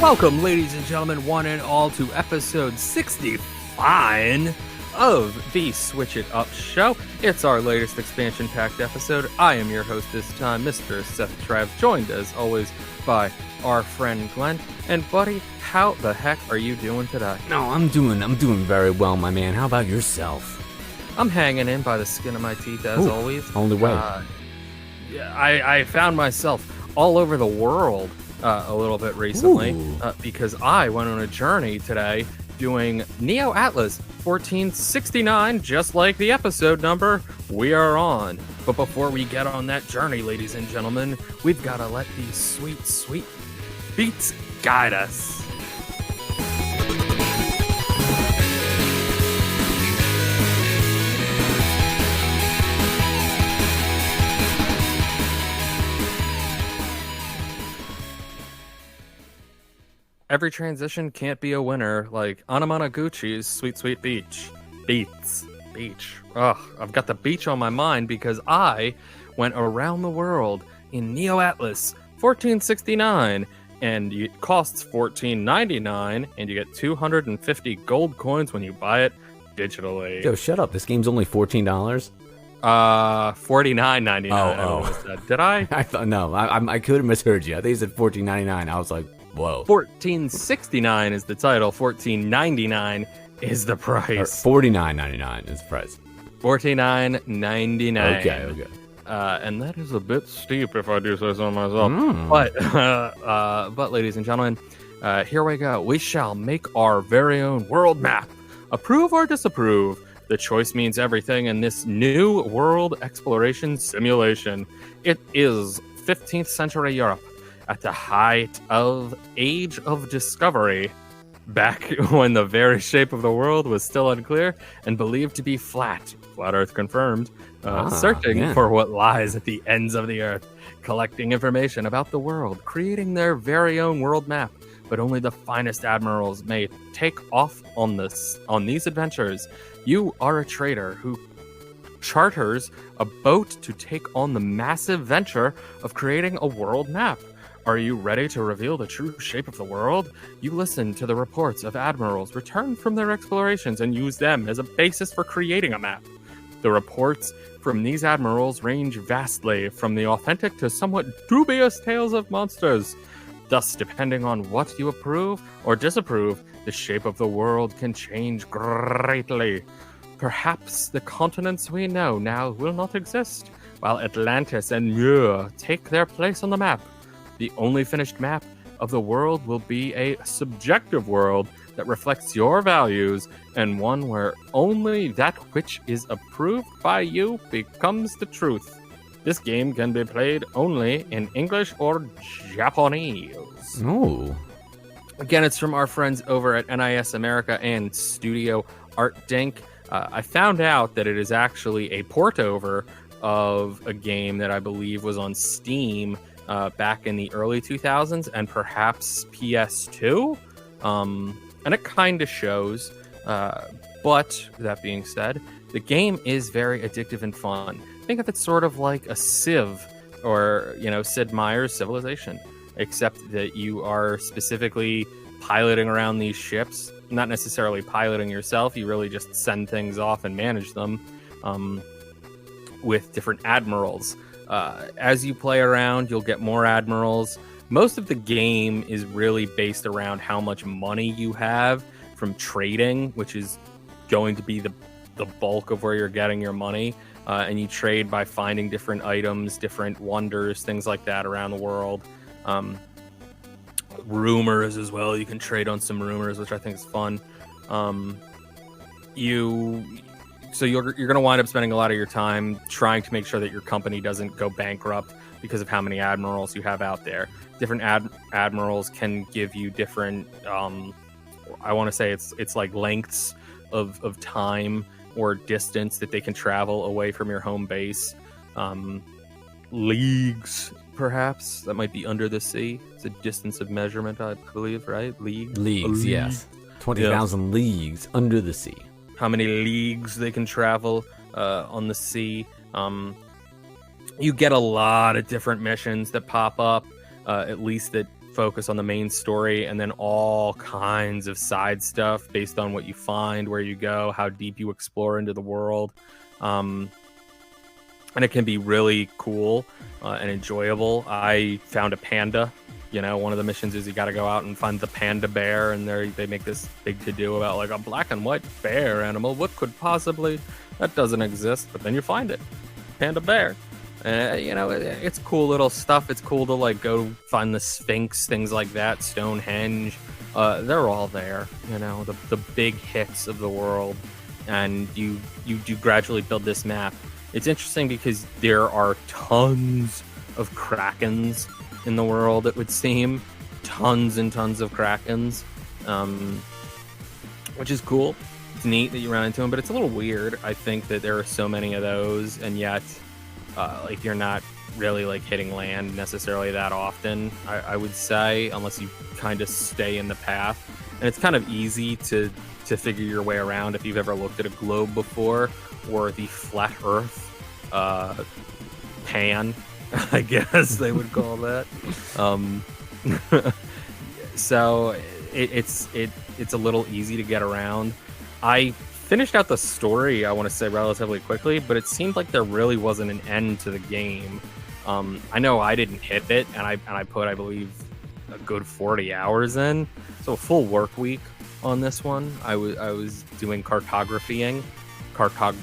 Welcome, ladies and gentlemen, one and all, to episode 65 of the Switch It Up Show. It's our latest expansion-packed episode. I am your host this time, Mr. Seth Trav, joined as always by our friend Glenn. And buddy, how the heck are you doing today? No, I'm doing very well, my man. How about yourself? I'm hanging in by the skin of my teeth as always. Only way. I found myself all over the world a little bit recently because I went on a journey today doing Neo Atlas 1469, just like the episode number we are on. But before we get on that journey, ladies and gentlemen, we've got to let these sweet, sweet beats guide us. Every transition can't be a winner, like Anamanaguchi's Sweet Sweet Beach. Beach. Ugh, I've got the beach on my mind because I went around the world in Neo Atlas 1469, and it costs $14.99, and you get 250 gold coins when you buy it digitally. Yo, shut up. This game's only $14? $49.99. Oh. Did I? I thought, no, I could have misheard you. I think you said $14.99. I was like, whoa. $14.69 is the title. $14.99 is the price. $49.99 is the price. $49.99. Okay. And that is a bit steep, if I do say so myself. But ladies and gentlemen, here we go. We shall make our very own world map. Approve or disapprove? The choice means everything in this new world exploration simulation. It is 15th century Europe, at the height of Age of Discovery, back when the very shape of the world was still unclear and believed to be flat. Flat Earth confirmed. Searching for what lies at the ends of the Earth, collecting information about the world, creating their very own world map. But only the finest admirals may take off on these adventures. You are a trader who charters a boat to take on the massive venture of creating a world map. Are you ready to reveal the true shape of the world? You listen to the reports of admirals returned from their explorations and use them as a basis for creating a map. The reports from these admirals range vastly, from the authentic to somewhat dubious tales of monsters. Thus, depending on what you approve or disapprove, the shape of the world can change greatly. Perhaps the continents we know now will not exist, while Atlantis and Muir take their place on the map. The only finished map of the world will be a subjective world that reflects your values, and one where only that which is approved by you becomes the truth. This game can be played only in English or Japanese. Ooh. Again, it's from our friends over at NIS America and Studio Art Dink. I found out that it is actually a port over of a game that I believe was on Steam back in the early 2000s and perhaps PS2. And it kind of shows. But that being said, the game is very addictive and fun. Think of it sort of like a Civ or, Sid Meier's Civilization, except that you are specifically piloting around these ships, not necessarily piloting yourself. You really just send things off and manage them with different admirals. As you play around, you'll get more admirals. Most of the game is really based around how much money you have from trading, which is going to be the bulk of where you're getting your money. And you trade by finding different items, different wonders, things like that around the world. Rumors as well. You can trade on some rumors, which I think is fun. You're going to wind up spending a lot of your time trying to make sure that your company doesn't go bankrupt because of how many admirals you have out there. Different admirals can give you different, I want to say it's like lengths of time or distance that they can travel away from your home base. Leagues, perhaps, that might be under the sea. It's a distance of measurement, I believe, right? Leagues, yes. 20,000 leagues under the sea. How many leagues they can travel on the sea. You get a lot of different missions that pop up, at least that focus on the main story, and then all kinds of side stuff based on what you find, where you go, how deep you explore into the world. And it can be really cool and enjoyable. I found a panda. One of the missions is you got to go out and find the panda bear, and they make this big to-do about like a black and white bear animal. What could possibly... That doesn't exist, but then you find it. Panda bear. It's cool little stuff. It's cool to like go find the Sphinx, things like that, Stonehenge. They're all there, the big hits of the world. And you do gradually build this map. It's interesting because there are tons of Krakens in the world, it would seem. Tons and tons of Krakens, which is cool. It's neat that you run into them, but it's a little weird, I think, that there are so many of those, and yet like you're not really like hitting land necessarily that often, I would say, unless you kind of stay in the path. And it's kind of easy to figure your way around if you've ever looked at a globe before, or the flat earth pan, I guess they would call that. So it's a little easy to get around. I finished out the story, I want to say, relatively quickly, but it seemed like there really wasn't an end to the game. I know I didn't hit it, and I put, I believe, a good 40 hours in, so a full work week on this one. I was doing cartographying, cartographed.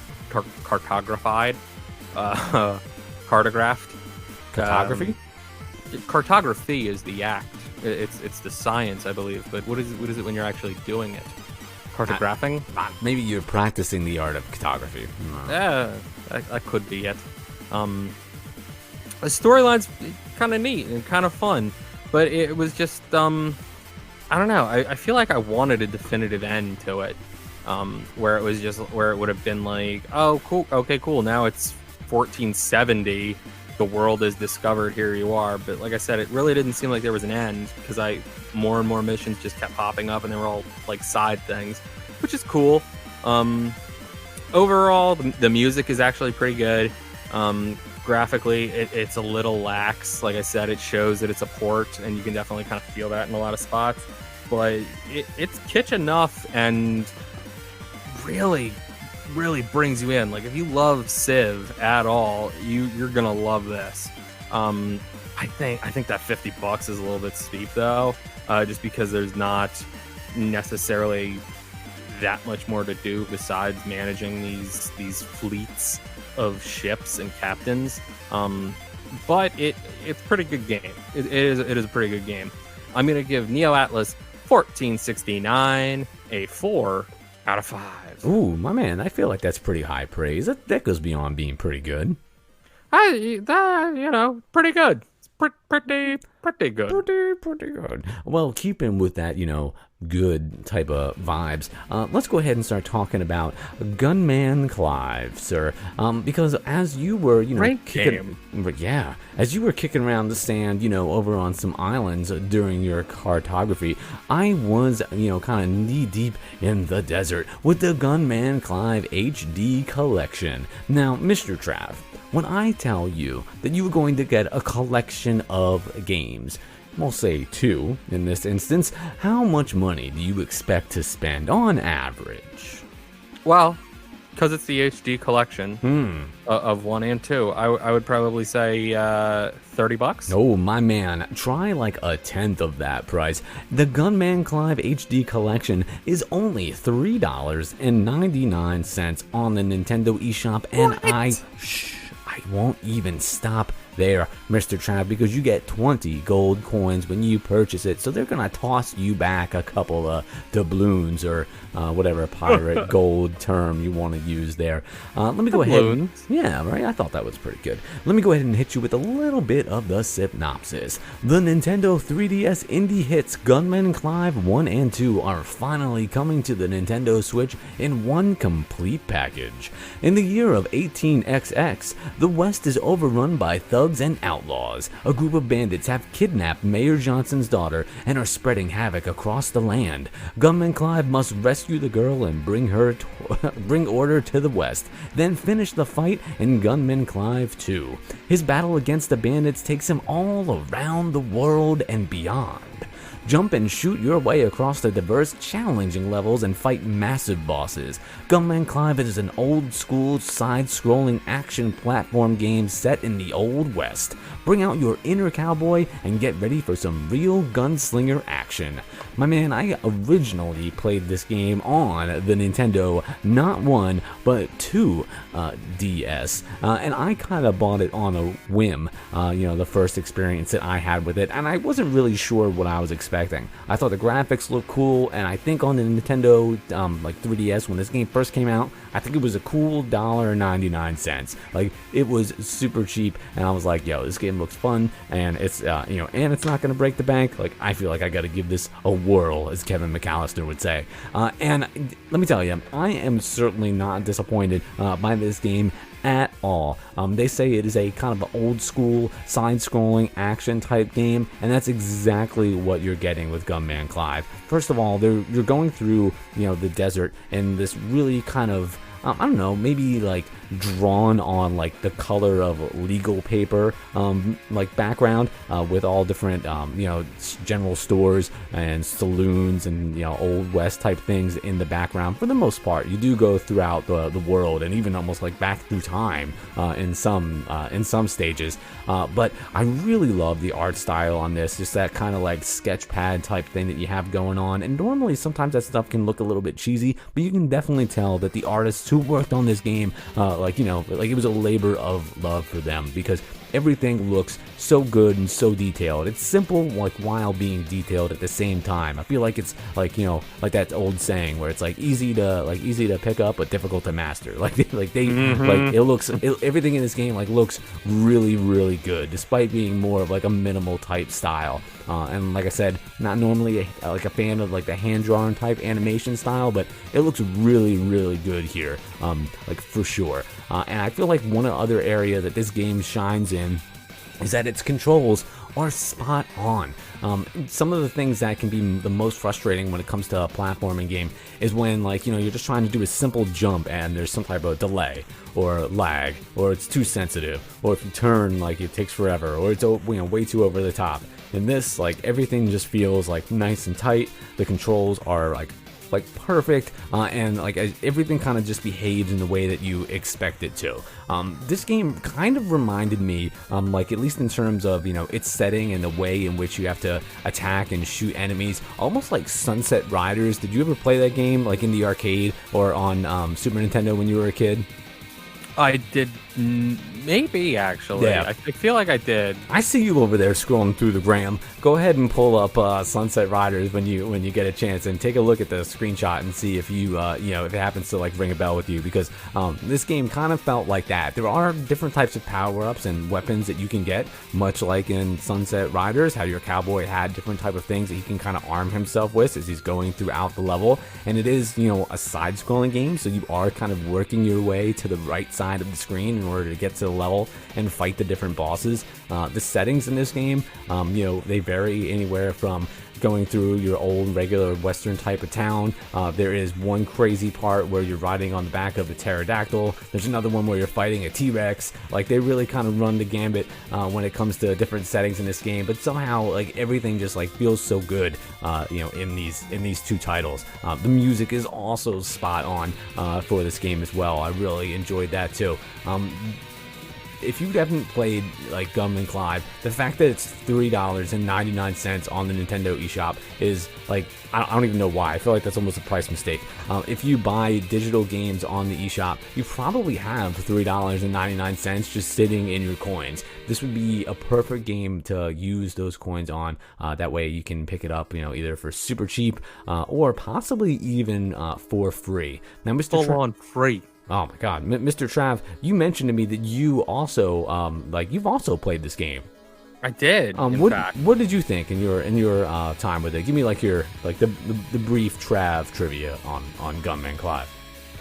Cartography? Cartography is the act. It's the science, I believe. But what is it when you're actually doing it? Cartographing? Maybe you're practicing the art of cartography. Yeah, that could be it. The storyline's kind of neat and kind of fun, but it was just I don't know. I feel like I wanted a definitive end to it, where it would have been like, oh, cool, okay, cool. Now it's 1470. The world is discovered. Here you are. But like I said, it really didn't seem like there was an end, because more and more missions just kept popping up, and they were all like side things, which is cool. Overall, the music is actually pretty good. Graphically, it's a little lax. Like I said, it shows that it's a port, and you can definitely kind of feel that in a lot of spots. But it's kitsch enough, and really brings you in. Like, if you love Civ at all, you're gonna love this. I think that $50 is a little bit steep, though, just because there's not necessarily that much more to do besides managing these fleets of ships and captains. But it's a pretty good game. It is a pretty good game. I'm gonna give Neo Atlas 1469 a 4 out of 5. Ooh, my man, I feel like that's pretty high praise. That goes beyond being pretty good. Pretty good. It's pretty good. Pretty good. Well, keeping with that, good type of vibes, let's go ahead and start talking about Gunman Clive, sir. Because as you were, as you were kicking around the sand, over on some islands during your cartography, I was, kind of knee deep in the desert with the Gunman Clive HD collection. Now, Mr. Trav, when I tell you that you are going to get a collection of games, we'll say 2 in this instance, how much money do you expect to spend on average? Well, because it's the HD collection of 1 and 2, I would probably say $30. Oh, my man, try like a tenth of that price. The Gunman Clive HD collection is only $3.99 on the Nintendo eShop, and I won't even stop there, Mr. Trav, because you get 20 gold coins when you purchase it, so they're gonna toss you back a couple of doubloons, or whatever pirate gold term you want to use there. Let me go ahead. Yeah, right. I thought that was pretty good. Let me go ahead and hit you with a little bit of the synopsis. The Nintendo 3DS indie hits Gunman Clive 1 and 2 are finally coming to the Nintendo Switch in one complete package. In the year of 18XX, the West is overrun by thugs thugs and outlaws. A group of bandits have kidnapped Mayor Johnson's daughter and are spreading havoc across the land. Gunman Clive must rescue the girl and bring order to the west, then finish the fight in Gunman Clive 2. His battle against the bandits takes him all around the world and beyond. Jump and shoot your way across the diverse, challenging levels and fight massive bosses. Gunman Clive is an old-school, side-scrolling action platform game set in the Old West. Bring out your inner cowboy and get ready for some real gunslinger action. My man, I originally played this game on the Nintendo, not 1, but 2 DS, and I kind of bought it on a whim, the first experience that I had with it, and I wasn't really sure what I was expecting. I thought the graphics looked cool, and I think on the Nintendo 3DS, when this game first came out, I think it was a cool $1.99. Like, it was super cheap, and I was like, yo, this game looks fun, and it's and it's not gonna break the bank. Like, I feel like I gotta give this a whirl, as Kevin McAllister would say. And let me tell you, I am certainly not disappointed by this game at all. They say it is a kind of old school side-scrolling action type game, and that's exactly what you're getting with Gunman Clive. First of all, you're going through the desert in this really kind of I don't know, maybe like drawn on like the color of legal paper like background with all different general stores and saloons and old west type things in the background. For the most part, you do go throughout the world and even almost like back through time in some stages, but I really love the art style on this, just that kind of like sketch pad type thing that you have going on. And normally sometimes that stuff can look a little bit cheesy, but you can definitely tell that the artists who worked on this game like it was a labor of love for them, because everything looks so good and so detailed. It's simple, like, while being detailed at the same time. I feel like it's like like that old saying where it's like easy to pick up but difficult to master. Like it looks everything in this game looks really, really good, despite being more of like a minimal type style. And like I said, not normally a fan of like the hand-drawn type animation style, but it looks really, really good here, for sure. And I feel like one other area that this game shines in is that its controls are spot on. Some of the things that can be the most frustrating when it comes to a platforming game is when you're just trying to do a simple jump and there's some type of delay or lag, or it's too sensitive, or if you turn it takes forever, or it's way too over the top. In this, everything just feels nice and tight. The controls are perfect, and everything kind of just behaves in the way that you expect it to. This game kind of reminded me, at least in terms of its setting and the way in which you have to attack and shoot enemies, almost like Sunset Riders. Did you ever play that game in the arcade or on Super Nintendo when you were a kid? I did, maybe, actually. Yeah. I feel like I did. I see you over there scrolling through the gram. Go ahead and pull up Sunset Riders when you get a chance, and take a look at the screenshot and see if you if it happens to ring a bell with you, because this game kind of felt like that. There are different types of power-ups and weapons that you can get, much like in Sunset Riders, how your cowboy had different type of things that he can kind of arm himself with as he's going throughout the level. And it is a side-scrolling game, so you are kind of working your way to the right side of the screen in order to get to the level and fight the different bosses. The settings in this game, they vary anywhere from going through your old regular western type of town. There is one crazy part where you're riding on the back of a pterodactyl. There's another one where you're fighting a T-Rex. They really kind of run the gambit when it comes to different settings in this game, but somehow everything just feels so good in these two titles. The music is also spot on for this game as well. I really enjoyed that too. If you haven't played Gunman Clive, the fact that it's $3.99 on the Nintendo eShop is I don't even know why. I feel like that's almost a price mistake. If you buy digital games on the eShop, you probably have $3.99 just sitting in your coins. This would be a perfect game to use those coins on. That way you can pick it up, either for super cheap or possibly even for free. Now, Mr. Full on free. Oh my God, Mr. Trav, you mentioned to me that you also you've also played this game. I did. In fact. What did you think in your time with it? Give me your the brief Trav trivia on Gunman Clive.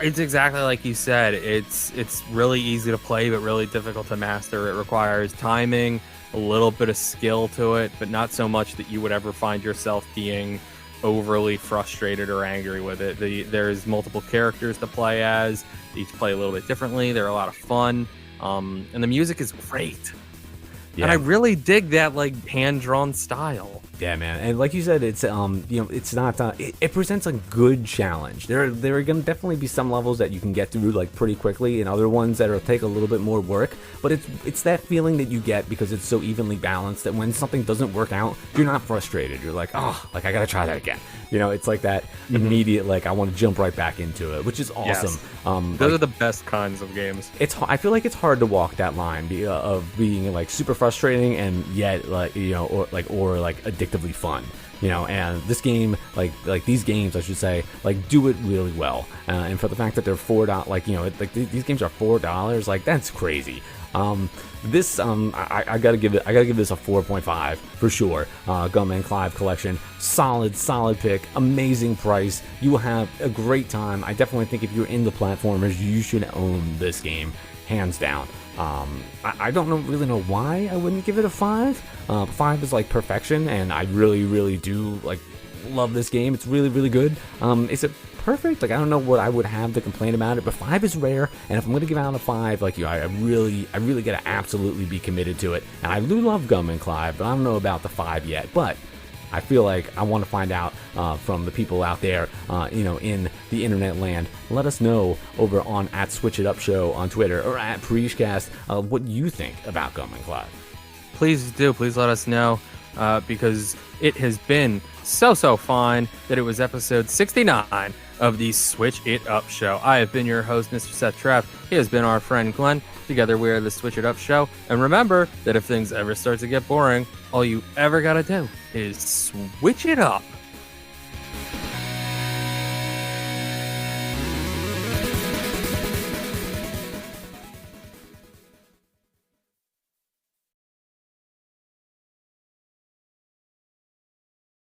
It's exactly like you said. It's really easy to play, but really difficult to master. It requires timing, a little bit of skill to it, but not so much that you would ever find yourself being overly frustrated or angry with it. There's multiple characters to play as. They each play a little bit differently. They're a lot of fun, and the music is great. Yeah. And I really dig that like hand-drawn style. Yeah, man, and like you said, it's it's not it presents a good challenge. There are gonna definitely be some levels that you can get through like pretty quickly, and other ones that will take a little bit more work. But it's that feeling that you get because it's so evenly balanced that when something doesn't work out, you're not frustrated. You're like, oh, like I gotta try that again. It's like that immediate like I want to jump right back into it, which is awesome. Yes. Those are the best kinds of games. I feel like it's hard to walk that line of being like super frustrating and yet like or like addictively fun. And this game, like these games, I should say, like do it really well. And for the fact that they're $4, these games are $4, like that's crazy. I gotta give this a 4.5 for sure. Gunman Clive collection, solid pick, amazing price. You will have a great time. I definitely think if you're into platformers, you should own this game, hands down. I don't really know why I wouldn't give it a 5. 5 is like perfection, and I really do like love this game. It's really good. Is it perfect? Like I don't know what I would have to complain about it, but 5 is rare, and if I'm going to give out a 5, like I really gotta absolutely be committed to it. And I do love Gunman Clive, but I don't know about the 5 yet. But I feel like I want to find out from the people out there, in the internet land. Let us know over on @SwitchItUpShow on Twitter or @PreachCast what you think about Gunman Clive. Please do. Please let us know because it has been so fun that it was episode 69 of the Switch It Up Show. I have been your host, Mr. Seth Treff. He has been our friend Glenn. Together we are the Switch It Up Show. And remember that if things ever start to get boring, all you ever gotta do is switch it up.